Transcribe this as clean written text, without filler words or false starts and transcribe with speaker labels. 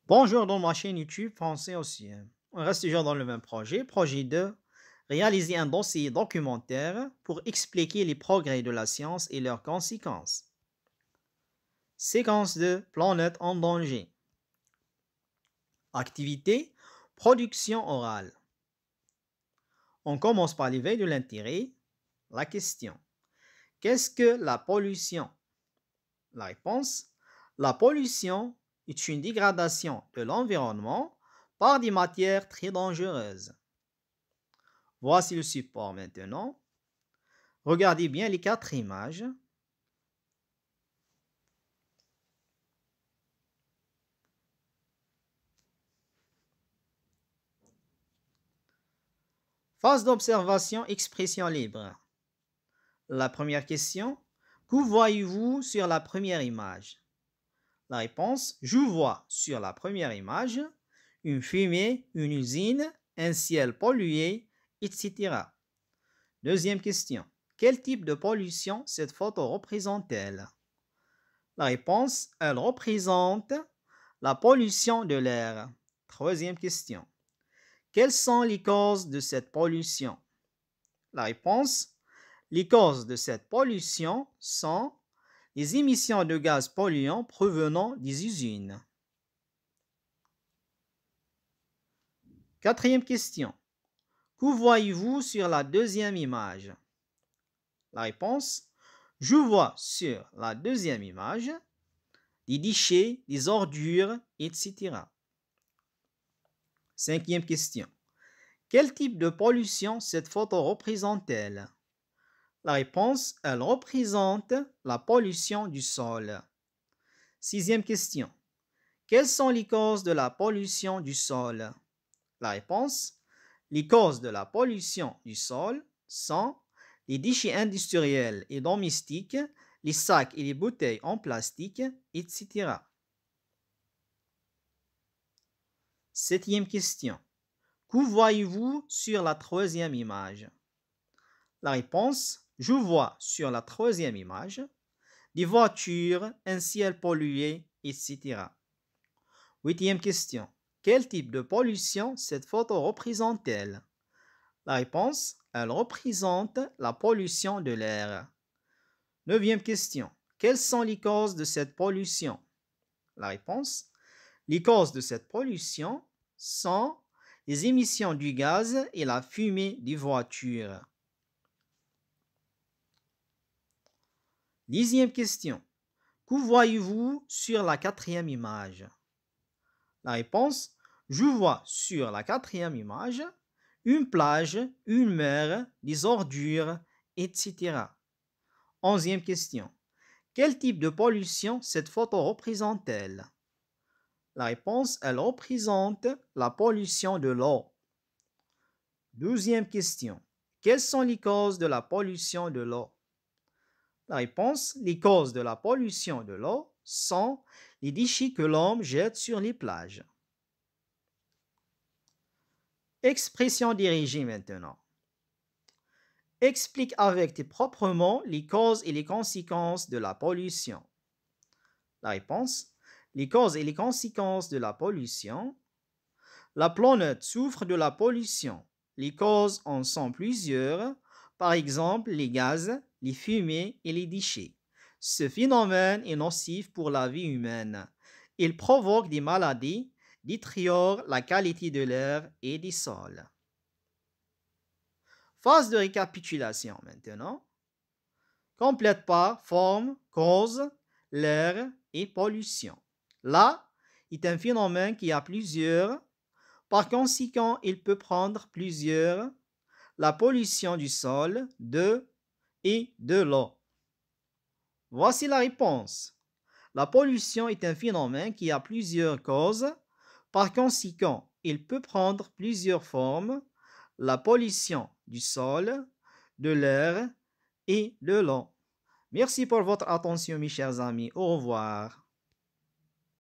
Speaker 1: Bonjour dans ma chaîne YouTube français aussi. On reste toujours dans le même projet. Projet 2. Réaliser un dossier documentaire pour expliquer les progrès de la science et leurs conséquences. Séquence de planètes en danger. Activité. Production orale. On commence par l'éveil de l'intérêt. La question. Qu'est-ce que la pollution? La réponse. La pollution est une dégradation de l'environnement par des matières très dangereuses. Voici le support maintenant. Regardez bien les 4 images. Phase d'observation, expression libre. La première question. Que voyez-vous sur la première image? La réponse. Je vois sur la première image une fumée, une usine, un ciel pollué, etc. Deuxième question. Quel type de pollution cette photo représente-t-elle? La réponse, elle représente la pollution de l'air. Troisième question. Quelles sont les causes de cette pollution? La réponse, les causes de cette pollution sont les émissions de gaz polluants provenant des usines. Quatrième question. Que voyez-vous sur la deuxième image? La réponse, je vois sur la deuxième image des déchets, des ordures, etc. Cinquième question. Quel type de pollution cette photo représente-t-elle? La réponse, elle représente la pollution du sol. Sixième question. Quelles sont les causes de la pollution du sol? La réponse, les causes de la pollution du sol sont les déchets industriels et domestiques, les sacs et les bouteilles en plastique, etc. Septième question. Que voyez-vous sur la troisième image? La réponse, je vois sur la troisième image des voitures, un ciel pollué, etc. Huitième question. Quel type de pollution cette photo représente-t-elle? La réponse, elle représente la pollution de l'air. Neuvième question. Quelles sont les causes de cette pollution? La réponse, les causes de cette pollution sont les émissions du gaz et la fumée des voitures. Dixième question. Que voyez-vous sur la quatrième image? La réponse, je vois sur la quatrième image une plage, une mer, des ordures, etc. Onzième question. Quel type de pollution cette photo représente-t-elle? La réponse, elle représente la pollution de l'eau. Douzième question. Quelles sont les causes de la pollution de l'eau? La réponse, les causes de la pollution de l'eau sont les déchets que l'homme jette sur les plages. Expression dirigée maintenant. Explique avec tes propres mots les causes et les conséquences de la pollution. La réponse, les causes et les conséquences de la pollution. La planète souffre de la pollution. Les causes en sont plusieurs, par exemple les gaz, les fumées et les déchets. Ce phénomène est nocif pour la vie humaine. Il provoque des maladies, détériore la qualité de l'air et des sols. Phase de récapitulation maintenant. Complète par forme, cause, l'air et pollution. Là est un phénomène qui a plusieurs. Par conséquent, il peut prendre plusieurs. La pollution du sol, de et de l'eau. Voici la réponse. La pollution est un phénomène qui a plusieurs causes. Par conséquent, il peut prendre plusieurs formes. La pollution du sol, de l'air et de l'eau. Merci pour votre attention, mes chers amis. Au revoir.